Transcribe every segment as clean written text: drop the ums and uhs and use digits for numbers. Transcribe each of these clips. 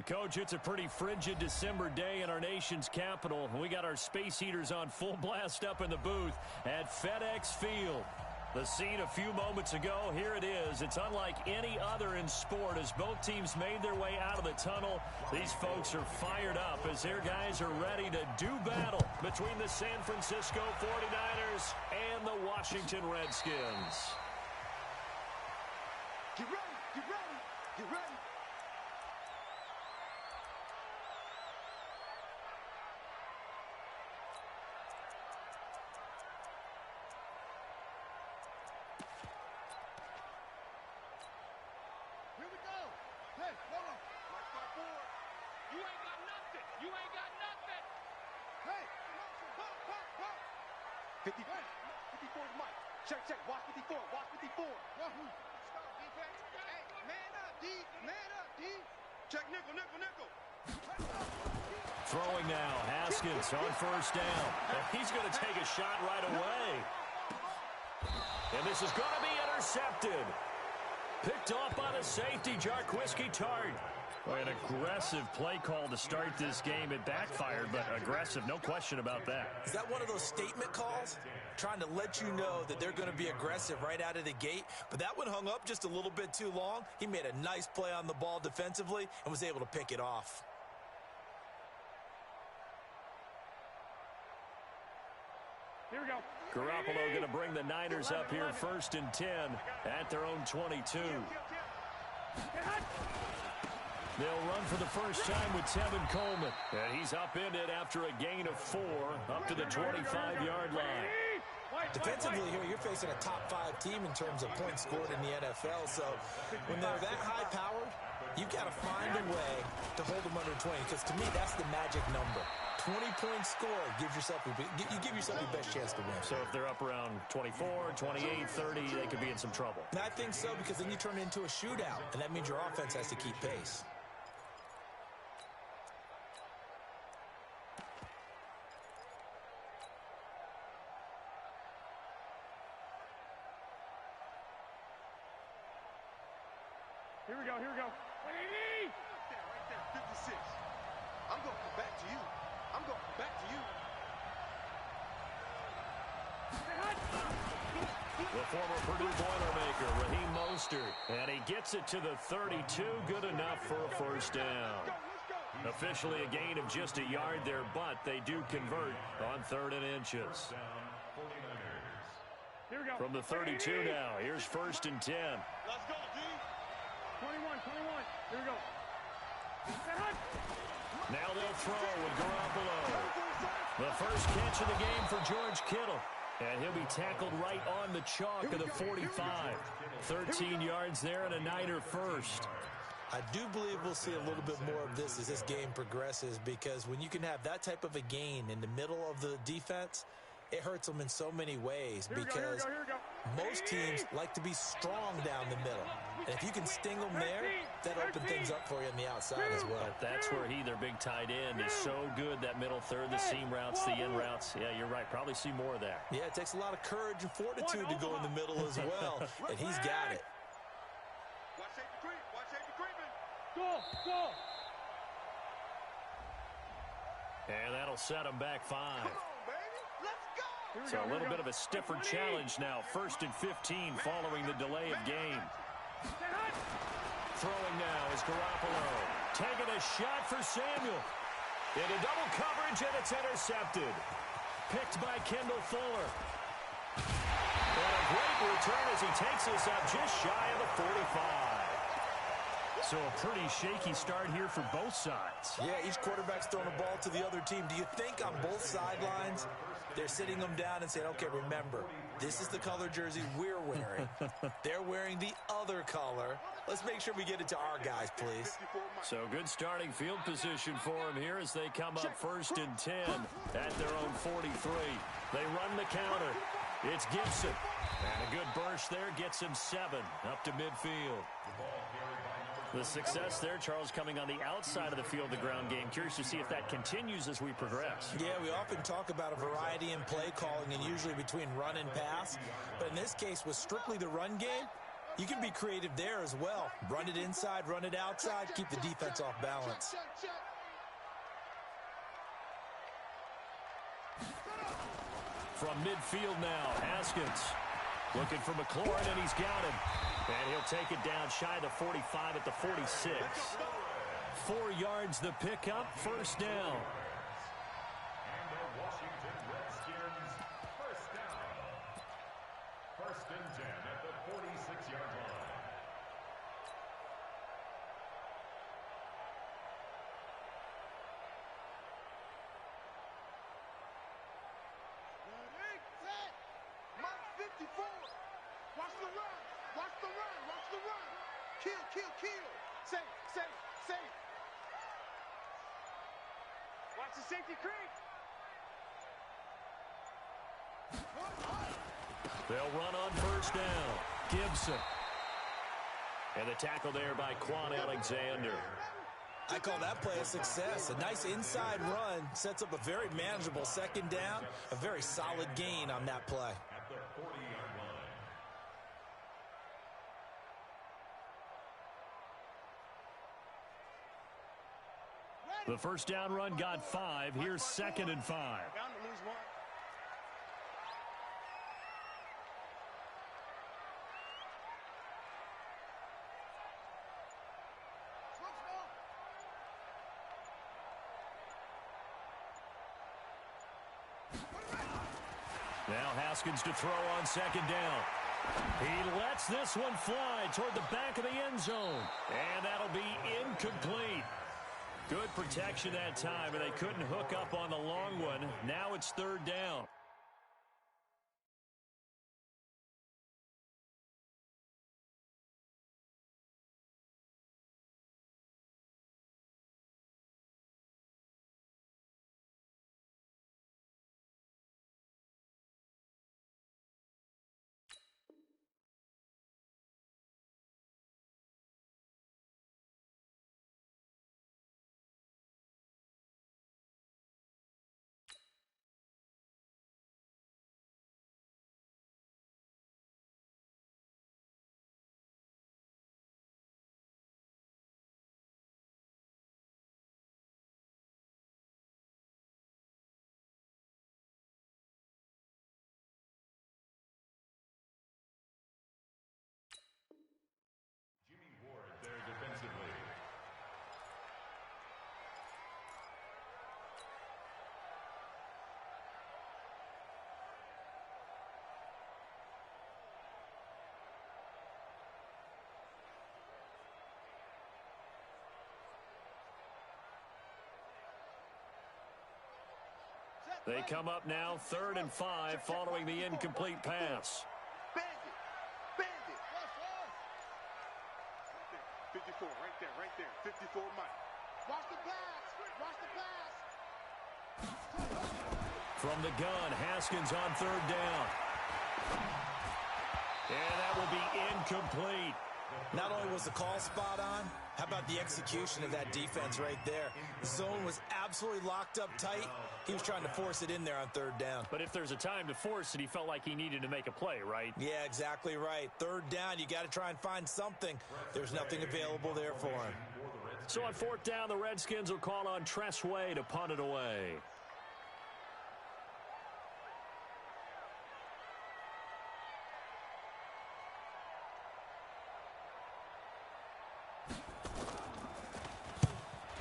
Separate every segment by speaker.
Speaker 1: Coach, it's a pretty frigid December day in our nation's capital. We got our space heaters on full blast up in the booth at FedEx Field. The scene a few moments ago, here it is. It's unlike any other in sport as both teams made their way out of the tunnel. These folks are fired up as their guys are ready to do battle between the San Francisco 49ers and the Washington Redskins.
Speaker 2: Get ready, get ready, get ready. Here we go. Hey, hold on. Mark my board. You ain't got nothing. You ain't got nothing. Hey, pop, pop, pop. 50, 54 is Mike. Check, check. Watch 54. Watch 54. Wahoo. Stop, defense. Hey, man up, D. Man up, D. Check nickel, nickel, nickel.
Speaker 1: Throwing now, Haskins on first down. And he's going to take a shot right away. And this is going to be intercepted. Picked off by the safety, Jarquiski Tart. An aggressive play call to start this game. It backfired, but aggressive, no question about that.
Speaker 3: Is that one of those statement calls? Trying to let you know that they're going to be aggressive right out of the gate, but that one hung up just a little bit too long. He made a nice play on the ball defensively and was able to pick it off.
Speaker 2: Here we go.
Speaker 1: Garoppolo going to bring the Niners up here 1st and 10 at their own 22. They'll run for the first time with Tevin Coleman. And he's upended after a gain of 4 up to the 25-yard line.
Speaker 3: Defensively here, you're facing a top-5 team in terms of points scored in the NFL. So when they're that high-powered, you've got to find a way to hold them under 20. Because to me, that's the magic number. 20-point score, you give yourself your best chance to win.
Speaker 1: So if they're up around 24, 28, 30, they could be in some trouble.
Speaker 3: And I think so, because then you turn it into a shootout, and that means your offense has to keep pace.
Speaker 2: Here we go, here we go. Right there, 56. I'm going to come back to you. I'm going to come back to you.
Speaker 1: The former Purdue Boilermaker, Raheem Mostert. And he gets it to the 32. Good enough for a first down. Officially a gain of just a yard there, but they do convert on 3rd and inches.
Speaker 2: Here we go.
Speaker 1: From the 32 now, here's 1st and 10.
Speaker 2: Let's go, D. 21. Here we go.
Speaker 1: Now they'll throw with Garoppolo. The first catch of the game for George Kittle. And he'll be tackled right on the chalk of the 45. 13 yards there and a Niner first.
Speaker 3: I do believe we'll see a little bit more of this as this game progresses, because when you can have that type of a gain in the middle of the defense, it hurts them in so many ways, because most teams like to be strong down the middle. And if you can sting them there, that opens things up for you on the outside as well.
Speaker 1: But that's where their big tight end, is so good, that middle third, the seam routes, the in routes. Yeah, you're right. Probably see more of that.
Speaker 3: Yeah, it takes a lot of courage and fortitude to go in the middle as well, and he's got it.
Speaker 2: Watch safety creep. Watch safety creeping. Go.
Speaker 1: And that'll set them back 5.
Speaker 2: Come on, baby. Let's go.
Speaker 1: So a little bit of a stiffer challenge now. 1st and 15 following the delay of game. Throwing now is Garoppolo. Taking a shot for Samuel. Into double coverage, and it's intercepted. Picked by Kendall Fuller. And a great return as he takes us up just shy of the 45. So a pretty shaky start here for both sides.
Speaker 3: Yeah, each quarterback's throwing a ball to the other team. Do you think on both sidelines they're sitting them down and saying, okay, remember, this is the color jersey we're wearing. They're wearing the other color. Let's make sure we get it to our guys, please.
Speaker 1: So good starting field position for them here as they come up 1st and 10 at their own 43. They run the counter. It's Gibson. And a good burst there gets him 7 up to midfield. The success there, Charles, coming on the outside of the field, the ground game. Curious to see if that continues as we progress.
Speaker 3: Yeah, we often talk about a variety in play calling and usually between run and pass. But in this case, with strictly the run game, You can be creative there as well. Run it inside, run it outside, keep the defense off balance.
Speaker 1: From midfield now, Haskins looking for McLaurin, and he's got him. And he'll take it down shy of the 45 at the 46. 4 yards the pickup, first down.
Speaker 4: And the Washington Redskins, first down. First and 10 at the 46-yard line.
Speaker 2: Ready, set. Mark 54. Watch the run. Watch the run. Watch the run. Kill, kill, kill. Safe, safe, safe. Watch the safety creep.
Speaker 1: They'll run on first down. Gibson. And the tackle there by Quan Alexander.
Speaker 3: I call that play a success. A nice inside run sets up a very manageable second down. A very solid gain on that play.
Speaker 4: At the 40-yard line.
Speaker 1: The first down run got 5. Here's 2nd and 5.
Speaker 2: Bound to lose one.
Speaker 1: Now Haskins to throw on 2nd down. He lets this one fly toward the back of the end zone. And that'll be incomplete. Good protection that time, and they couldn't hook up on the long one. Now it's 3rd down.
Speaker 4: Jimmy Ward there defensively.
Speaker 1: They come up now 3rd and 5 following the incomplete pass.
Speaker 2: Bandit. Bandit. 54, right there, right there. 54 Mike. Watch the pass. Watch the pass.
Speaker 1: From the gun, Haskins on 3rd down. And that will be incomplete.
Speaker 3: Not only was the call spot on, how about the execution of that defense right there? The zone was absolutely locked up tight. He was trying to force it in there on 3rd down.
Speaker 1: But if there's a time to force it, he felt like he needed to make a play, right?
Speaker 3: Yeah, exactly right. 3rd down, you got to try and find something. There's nothing available there for him.
Speaker 1: So on 4th down, the Redskins will call on Tressway to punt it away.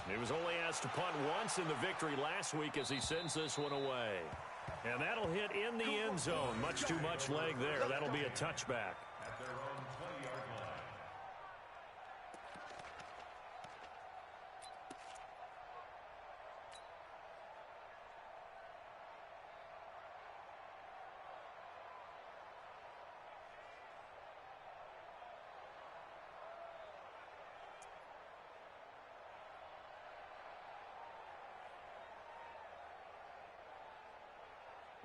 Speaker 1: He was only asked to punt once in the victory last week as he sends this one away. And that'll hit in the end zone. Much too much leg there. That'll be a touchback.
Speaker 4: At their own 20-yard line.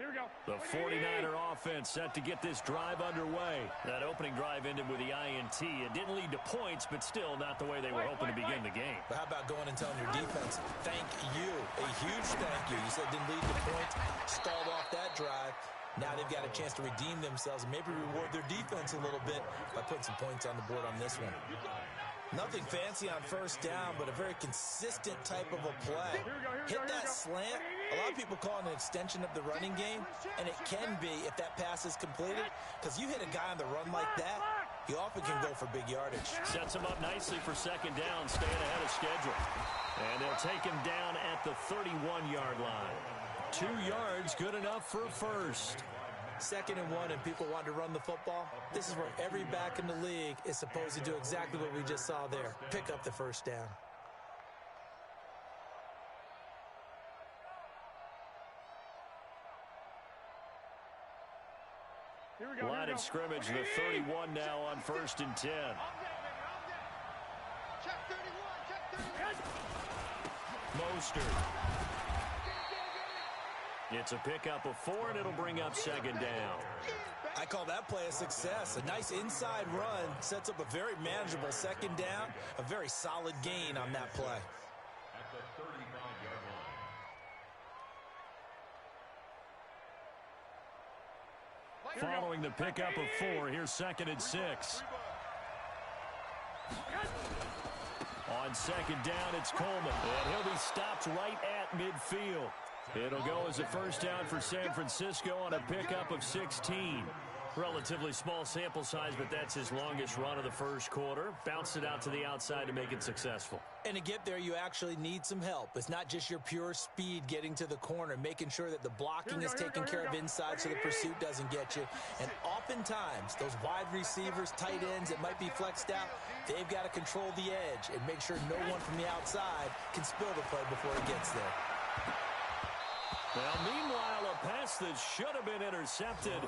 Speaker 2: Here we go.
Speaker 1: The 49er offense set to get this drive underway. That opening drive ended with the INT. It didn't lead to points, but still not the way they were hoping to begin the game.
Speaker 3: But how about going and telling your defense, thank you, a huge thank you. You said it didn't lead to points, stalled off that drive. Now they've got a chance to redeem themselves and maybe reward their defense a little bit by putting some points on the board on this one. Nothing fancy on first down, but a very consistent type of a play. Hit that slant. A lot of people call it an extension of the running game, and it can be if that pass is completed, because you hit a guy on the run like that, he often can go for big yardage.
Speaker 1: Sets him up nicely for second down, staying ahead of schedule. And they'll take him down at the 31-yard line. 2 yards, good enough for a first.
Speaker 3: 2nd and 1, and people want to run the football. This is where every back in the league is supposed to do exactly what we just saw there. Pick up the first down.
Speaker 1: Line of scrimmage, the 31 now on 1st and 10. Mostert. It's a pickup of 4, and it'll bring up 2nd down.
Speaker 3: I call that play a success. A nice inside run sets up a very manageable 2nd down. A very solid gain on that play.
Speaker 4: At the 35-yard line.
Speaker 1: Following the pickup of 4, here's 2nd and 6. On 2nd down, it's Coleman, and he'll be stopped right at midfield. It'll go as a first down for San Francisco on a pickup of 16. Relatively small sample size, but that's his longest run of the first quarter. Bounced it out to the outside to make it successful.
Speaker 3: And to get there, you actually need some help. It's not just your pure speed getting to the corner, making sure that the blocking is taken care of inside so the pursuit doesn't get you. And oftentimes, those wide receivers, tight ends that might be flexed out, they've got to control the edge and make sure no one from the outside can spill the play before it gets there.
Speaker 1: Well, meanwhile, a pass that should have been intercepted